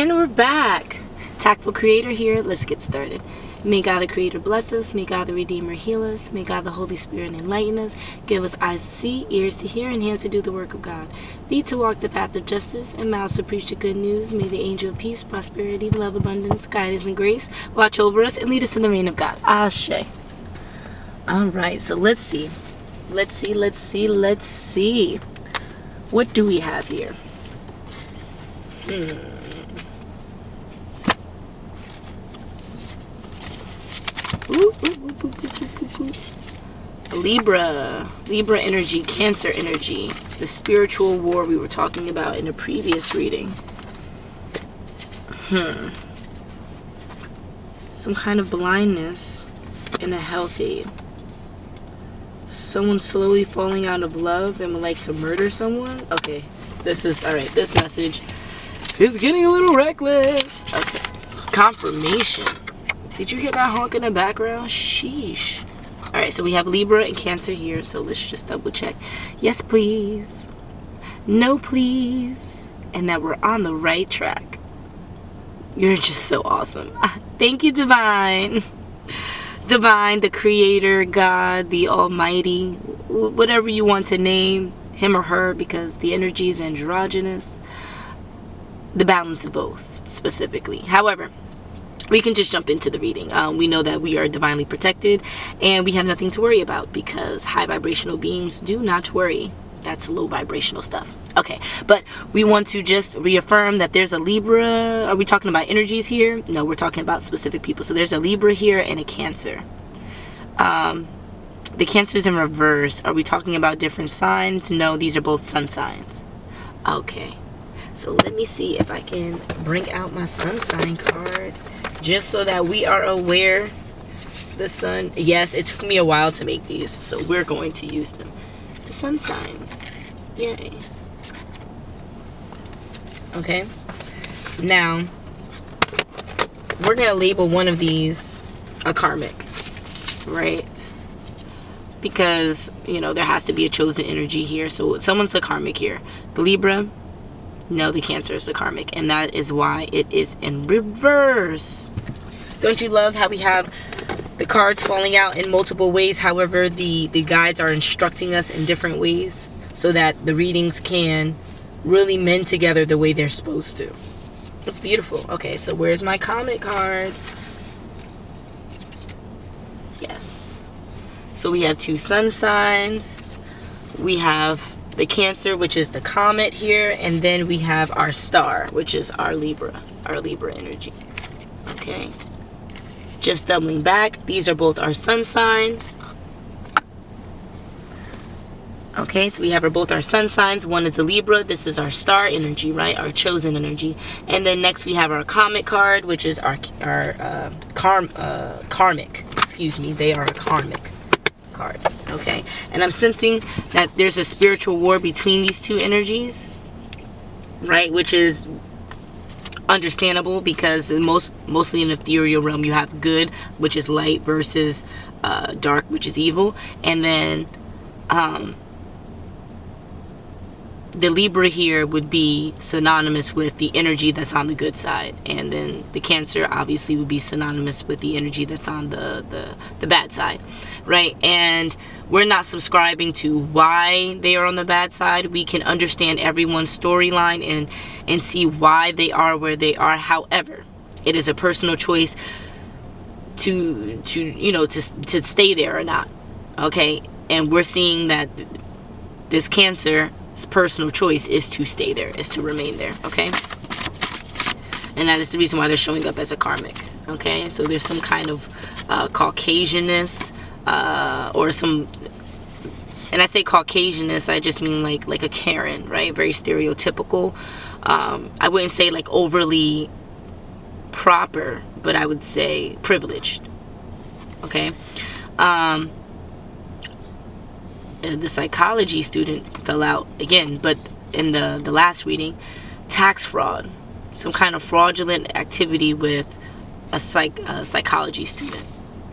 And we're back. TAKful Creator here. Let's get started. May God the Creator bless us. May God the Redeemer heal us. May God the Holy Spirit enlighten us. Give us eyes to see, ears to hear, and hands to do the work of God. Feet to walk the path of justice, and mouths to preach the good news. May the angel of peace, prosperity, love, abundance, guidance, and grace watch over us and lead us in the reign of God. Ashe. Alright, so let's see. Let's see. What do we have here? Libra energy, Cancer energy, the spiritual war we were talking about in a previous reading. Some kind of blindness in a healthy. Someone slowly falling out of love and would like to murder someone. Okay, this is alright. This message is getting a little reckless. Okay, confirmation. Did you hear that honk in the background? Sheesh. Alright, so we have Libra and Cancer here, so let's just double check. Yes, please. No, please. And that we're on the right track. You're just so awesome. Thank you, Divine. Divine, the Creator, God, the Almighty, whatever you want to name him or her, because the energy is androgynous. The balance of both, specifically. However, we can just jump into the reading. We know that we are divinely protected and we have nothing to worry about because high vibrational beings do not worry. That's low vibrational stuff. Okay, but we want to just reaffirm that there's a Libra. Are we talking about energies here? No, we're talking about specific people. So there's a Libra here and a Cancer. The Cancer is in reverse. Are we talking about different signs? No, these are both sun signs. Okay, so let me see if I can bring out my sun sign card. Just so that we are aware. The sun, yes, it took me a while to make these, so we're going to use them. The sun signs. Yay. Okay. Now, we're going to label one of these a karmic, right? Because, you know, there has to be a chosen energy here. So someone's a karmic here. The Libra. No, the Cancer is the karmic, and that is why it is in reverse. Don't you love how we have the cards falling out in multiple ways? However, the guides are instructing us in different ways so that the readings can really mend together the way they're supposed to. It's beautiful. Okay, so where's my comet card? Yes. So we have two sun signs. We have the Cancer, which is the comet here, and then we have our star, which is our Libra energy. Okay, just doubling back, these are both our sun signs. Okay, so we have both our sun signs. One is a Libra. This is our star energy, right? Our chosen energy. And then next we have our comet card, which is our karmic. Excuse me, they are a karmic card. Okay, and I'm sensing that there's a spiritual war between these two energies, right? Which is understandable because mostly in the ethereal realm you have good, which is light, versus dark, which is evil. And then the Libra here would be synonymous with the energy that's on the good side, and then the Cancer obviously would be synonymous with the energy that's on the bad side, right? And we're not subscribing to why they are on the bad side. We can understand everyone's storyline and see why they are where they are. However, it is a personal choice to stay there or not. Okay, and we're seeing that this Cancer's personal choice is to stay there, is to remain there. Okay, and that is the reason why they're showing up as a karmic. Okay, so there's some kind of Caucasianness, or some, and I say Caucasianness, I just mean like a Karen, right? Very stereotypical. I wouldn't say like overly proper, but I would say privileged. Okay. The psychology student fell out again, but in the last reading, tax fraud, some kind of fraudulent activity with a psychology student.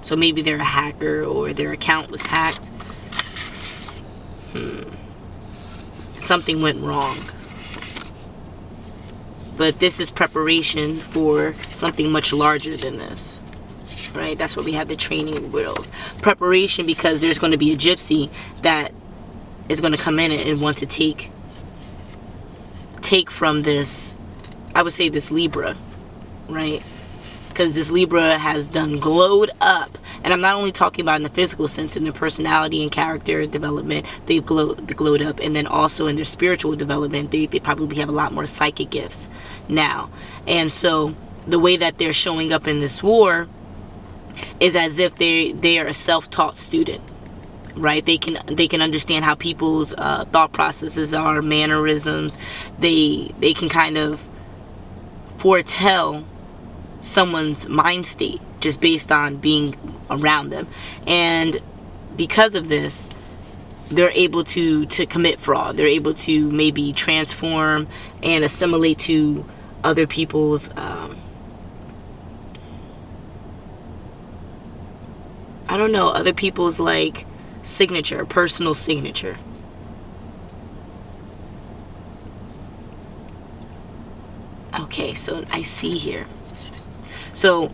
So maybe they're a hacker or their account was hacked. Something went wrong. But this is preparation for something much larger than this, right? That's why we have the training wheels. Preparation, because there's going to be a gypsy that is going to come in and want to take from this, I would say this Libra, right? Because this Libra has done glowed up. And I'm not only talking about in the physical sense, in their personality and character development, they've glowed up. And then also in their spiritual development, they probably have a lot more psychic gifts now. And so the way that they're showing up in this war is as if they are a self-taught student, right? They can understand how people's thought processes are, mannerisms. They can kind of foretell someone's mind state just based on being around them. And because of this, they're able to commit fraud. They're able to maybe transform and assimilate to other people's I don't know, other people's like signature, personal signature. Okay, so I see here. So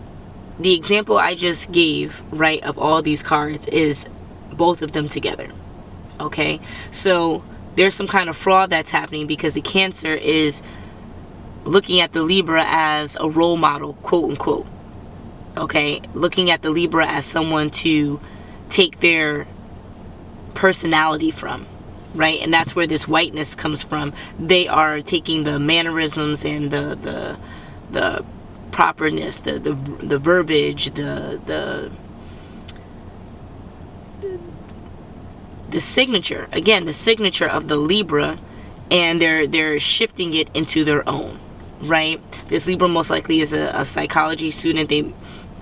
the example I just gave, right, of all these cards is both of them together. Okay, so there's some kind of fraud that's happening because the Cancer is looking at the Libra as a role model, quote unquote. Okay, looking at the Libra as someone to take their personality from, right? And that's where this whiteness comes from. They are taking the mannerisms and the properness, the verbiage, the signature, again, the signature of the Libra, and they're shifting it into their own, right? This Libra most likely is a psychology student.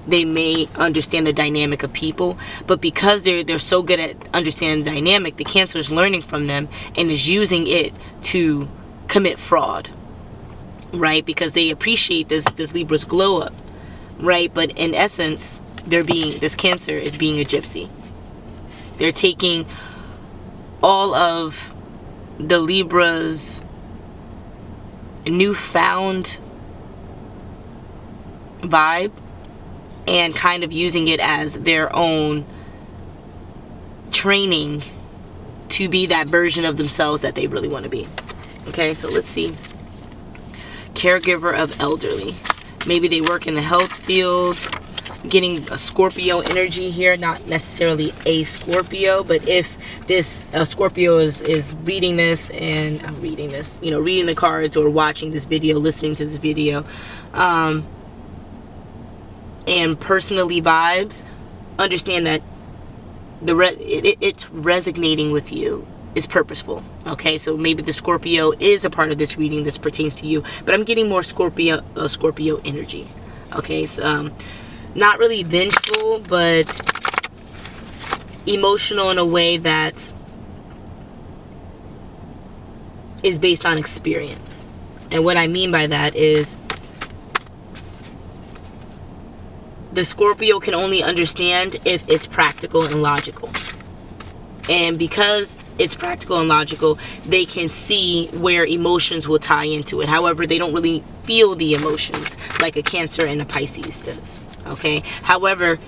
They may understand the dynamic of people, but because they're so good at understanding the dynamic, the Cancer is learning from them and is using it to commit fraud, right? Because they appreciate this Libra's glow up, right? But in essence, this Cancer is being a gypsy. They're taking all of the Libra's newfound vibe and kind of using it as their own training to be that version of themselves that they really want to be. Okay, so let's see. Caregiver of elderly. Maybe they work in the health field. Getting a Scorpio energy here, not necessarily a Scorpio, but if this Scorpio is reading this and reading the cards or watching this video, listening to this video, and personally vibes, understand that it's resonating with you is purposeful. Okay, so maybe the Scorpio is a part of this reading. This pertains to you, but I'm getting more Scorpio energy. Okay, so not really vengeful, but emotional in a way that is based on experience. And what I mean by that is the Scorpio can only understand if it's practical and logical. And because it's practical and logical, they can see where emotions will tie into it. However, they don't really feel the emotions like a Cancer and a Pisces does. Okay? However,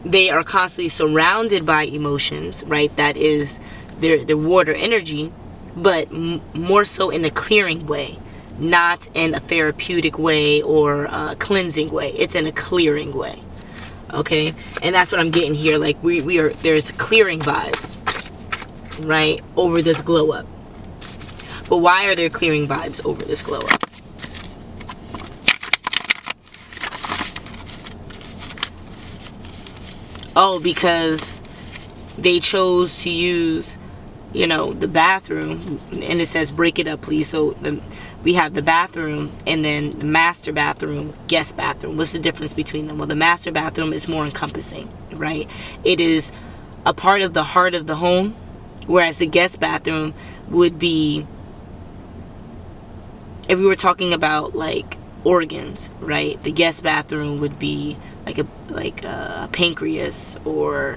they are constantly surrounded by emotions, right? That is their water energy, but more so in a clearing way, not in a therapeutic way or a cleansing way. It's in a clearing way. Okay? And that's what I'm getting here. Like there's clearing vibes, right, over this glow up. But why are there clearing vibes over this glow up? Oh, because they chose to use, the bathroom, and it says break it up, please. So we have the bathroom and then the master bathroom, guest bathroom. What's the difference between them? Well, the master bathroom is more encompassing, right? It is a part of the heart of the home, whereas the guest bathroom would be, if we were talking about like organs, right? The guest bathroom would be like a pancreas or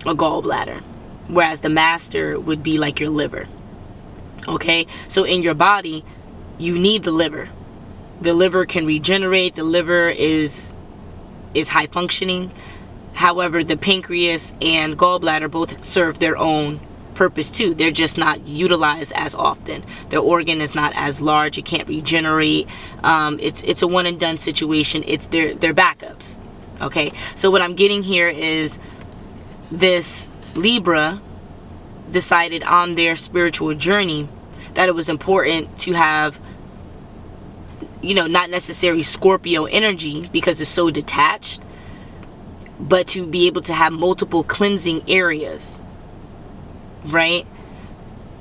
a gallbladder, whereas the master would be like your liver. Okay, so in your body, you need the liver. The liver can regenerate. The liver is high functioning. However, the pancreas and gallbladder both serve their own purpose too. They're just not utilized as often. Their organ is not as large. It can't regenerate. It's a one and done situation. It's their backups. Okay, so what I'm getting here is this Libra decided on their spiritual journey that it was important to have, you know, not necessarily Scorpio energy because it's so detached, but to be able to have multiple cleansing areas, right?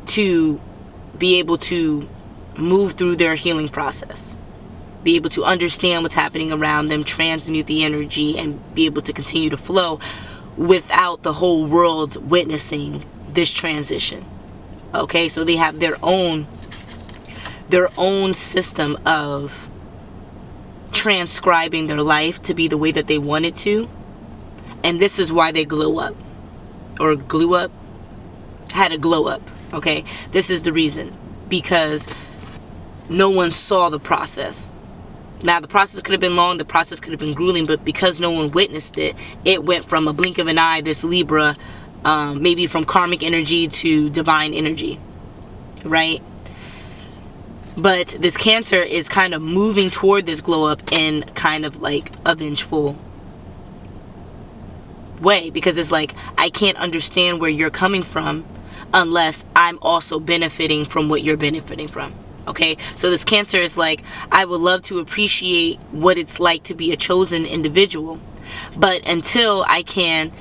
To be able to move through their healing process, be able to understand what's happening around them, transmute the energy, and be able to continue to flow without the whole world witnessing this transition. Okay, so they have their own system of transcribing their life to be the way that they want it to. And this is why they glow up, or glue up, had a glow up. Okay, this is the reason, because no one saw the process. Now, the process could have been long, the process could have been grueling, but because no one witnessed it, it went from a blink of an eye, this Libra, maybe from karmic energy to divine energy, right? But this Cancer is kind of moving toward this glow up in kind of like a vengeful way, because it's like, I can't understand where you're coming from unless I'm also benefiting from what you're benefiting from. Okay, so this Cancer is like, I would love to appreciate what it's like to be a chosen individual, but until I can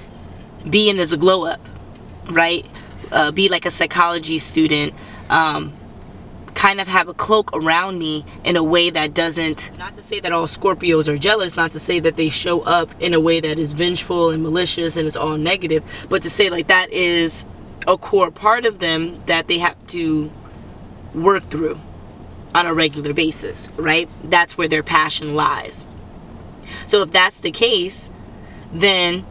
be in this glow up, right, be like a psychology student, kind of have a cloak around me in a way that doesn't, not to say that all Scorpios are jealous, not to say that they show up in a way that is vengeful and malicious and it's all negative, but to say like that is a core part of them that they have to work through on a regular basis, right? That's where their passion lies. So if that's the case, then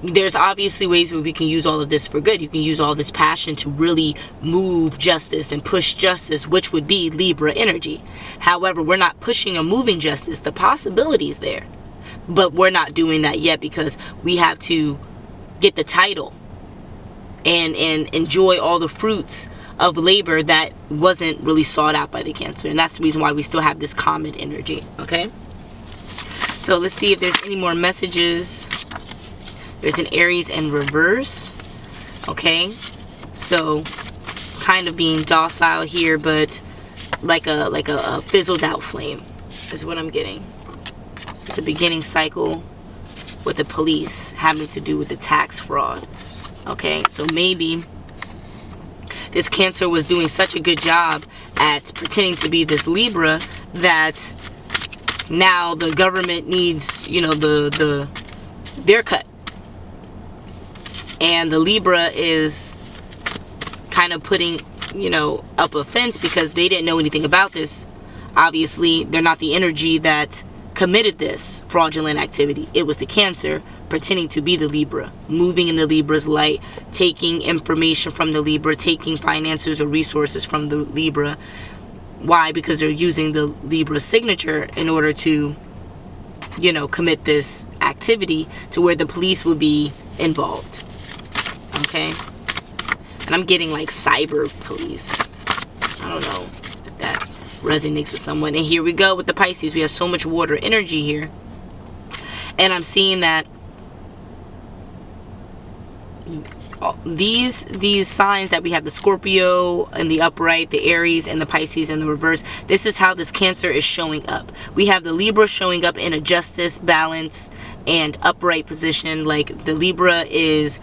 there's obviously ways where we can use all of this for good. You can use all this passion to really move justice and push justice, which would be Libra energy. However, we're not pushing or moving justice. The possibility is there, but we're not doing that yet because we have to get the title and enjoy all the fruits of labor that wasn't really sought out by the Cancer. And that's the reason why we still have this comet energy. Okay, so let's see if there's any more messages. There's an Aries in reverse. Okay, so kind of being docile here, but like a fizzled out flame is what I'm getting. It's a beginning cycle with the police having to do with the tax fraud. Okay, so maybe this Cancer was doing such a good job at pretending to be this Libra that now the government needs, you know, their cut. And the Libra is kind of putting, you know, up a fence because they didn't know anything about this. Obviously, they're not the energy that committed this fraudulent activity. It was the Cancer pretending to be the Libra, moving in the Libra's light, taking information from the Libra, taking finances or resources from the Libra. Why? Because they're using the Libra signature in order to, you know, commit this activity to where the police will be involved. Okay, and I'm getting like cyber police. I don't know if that resonates with someone. And here we go with the Pisces. We have so much water energy here, and I'm seeing that these signs that we have, the Scorpio in the upright, the Aries and the Pisces in the reverse, this is how this Cancer is showing up. We have the Libra showing up in a justice, balance, and upright position. Like the Libra is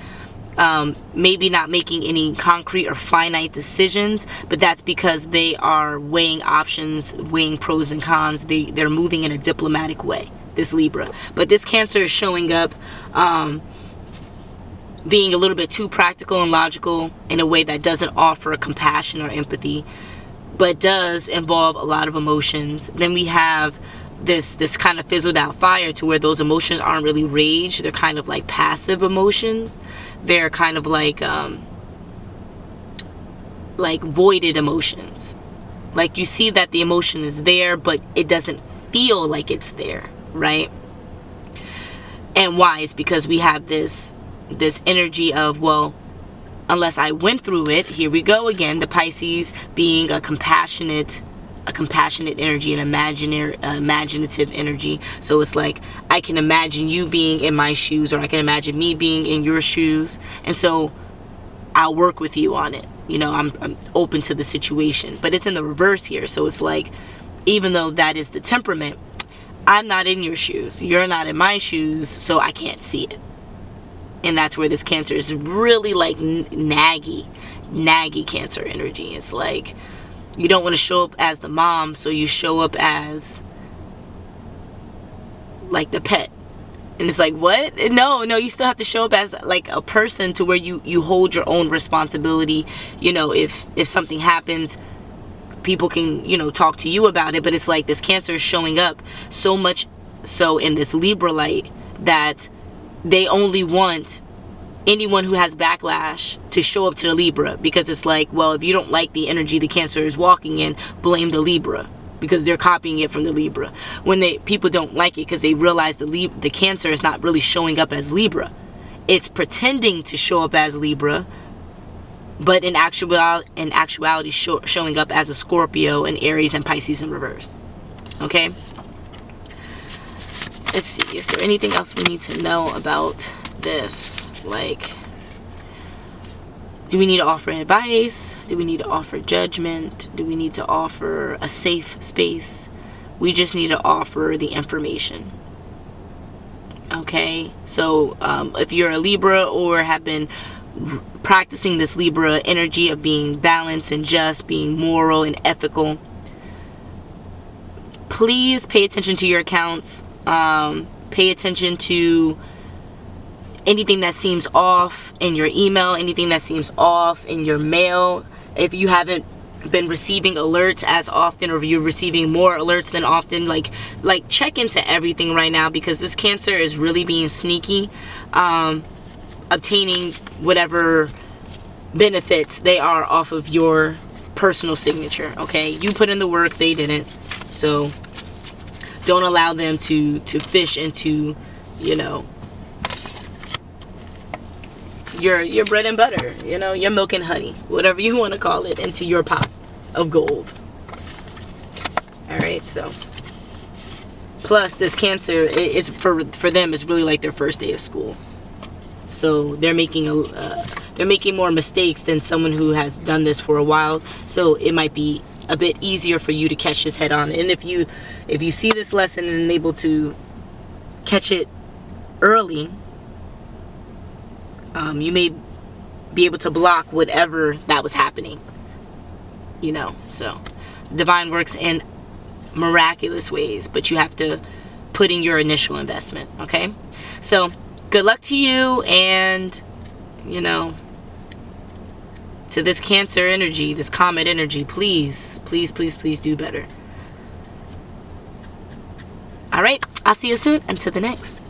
maybe not making any concrete or finite decisions, but that's because they are weighing options, weighing pros and cons. They're moving in a diplomatic way, this Libra. But this Cancer is showing up being a little bit too practical and logical in a way that doesn't offer compassion or empathy, but does involve a lot of emotions. Then we have this kind of fizzled out fire to where those emotions aren't really rage. They're kind of like passive emotions. They're kind of like voided emotions. Like, you see that the emotion is there, but it doesn't feel like it's there, right? And why? It's because we have this energy of, well, unless I went through it, here we go again, the Pisces being a compassionate energy, an imaginative energy. So it's like, I can imagine you being in my shoes, or I can imagine me being in your shoes, and so I'll work with you on it. You know, I'm open to the situation. But it's in the reverse here. So it's like, even though that is the temperament, I'm not in your shoes, you're not in my shoes, so I can't see it. And that's where this Cancer is really like naggy Cancer energy. It's like, you don't want to show up as the mom, so you show up as like the pet. And it's like, what? No, you still have to show up as like a person, to where you hold your own responsibility. You know, if something happens, people can, you know, talk to you about it. But it's like, this Cancer is showing up so much so in this Libra light that they only want anyone who has backlash to show up to the Libra, because it's like, well, if you don't like the energy the Cancer is walking in, blame the Libra, because they're copying it from the Libra. When people don't like it because they realize the Cancer is not really showing up as Libra. It's pretending to show up as Libra, but in actuality showing up as a Scorpio and Aries and Pisces in reverse. Okay? Let's see. Is there anything else we need to know about this? Like, do we need to offer advice? Do we need to offer judgment? Do we need to offer a safe space? We just need to offer the information. Okay? So, if you're a Libra or have been practicing this Libra energy of being balanced and just, being moral and ethical, please pay attention to your accounts. Pay attention to anything that seems off in your email, anything that seems off in your mail. If you haven't been receiving alerts as often, or if you're receiving more alerts than often, like check into everything right now, because this Cancer is really being sneaky, obtaining whatever benefits they are off of your personal signature. Okay, you put in the work, they didn't. So don't allow them to fish into, you know, your bread and butter, you know, your milk and honey, whatever you want to call it, into your pot of gold. All right, so plus this Cancer, it's for them, it's really like their first day of school. So they're making more mistakes than someone who has done this for a while. So it might be a bit easier for you to catch this head on. And if you see this lesson and able to catch it early, you may be able to block whatever that was happening. You know, so divine works in miraculous ways, but you have to put in your initial investment. Okay, so good luck to you, and you know, to this Cancer energy, this comet energy, please do better. All right, I'll see you soon. Until the next.